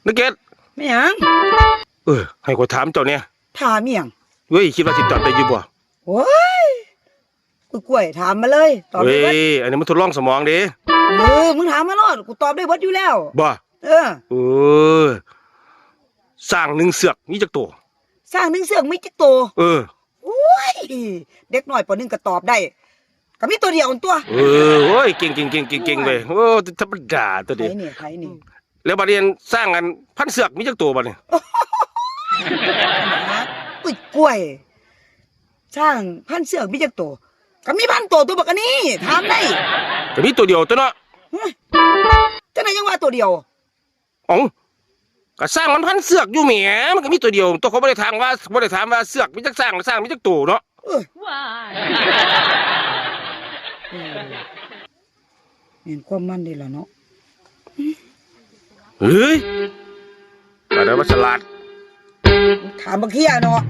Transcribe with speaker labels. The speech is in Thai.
Speaker 1: นักเก็ต
Speaker 2: ไม่หยัง
Speaker 1: ให้ข้อยถามเจ้าเนี่ย
Speaker 2: ถามอีหยัง
Speaker 1: เว้ยคิดว่าสิตอบได้อยู่บ่
Speaker 2: โอ้ยกูกล้วยถามมาเลยตอบได้เบิด
Speaker 1: อันนี้มันทดลองสมองเด้
Speaker 2: มึงถามมาโลดกูตอบได้เบิดอยู่แล้ว
Speaker 1: บ่สร้าง1เสือกมีจักตัว
Speaker 2: สร้าง1เสือกมีจักตัวโอ้ยเด็กน้อยป.1ก็ตอบได้ก็มีตัวเดียวตัว
Speaker 1: โอ้ยเก่งๆๆๆๆเว้ยโอ้ธรรมดาตัวเดียว
Speaker 2: ใครนี่
Speaker 1: แล้วบัดนี้สร้างกัน1,000เสือกมีจักตัวบัดนี้
Speaker 2: อุ้ยกล้วยสร้าง1,000เสือกมีจักตัวก็มี1,000ตัวบักอันนี้ถามได้
Speaker 1: ก็มีตัวเดียวตัวเนาะ
Speaker 2: จังได๋ยังว่าตัวเดียว
Speaker 1: อ๋อก็สร้างมัน1,000เสือกอยู่แหมมันก็มีตัวเดียวตัวเขาบ่ได้ถามว่าเสือกมีจักสร้างมีจักตัวเนาะ
Speaker 2: เห็นความมันดีล่ะเนาะ
Speaker 1: เฮ้ยมาได้ว่าฉลาด
Speaker 2: ถามบักเฮียเนาะ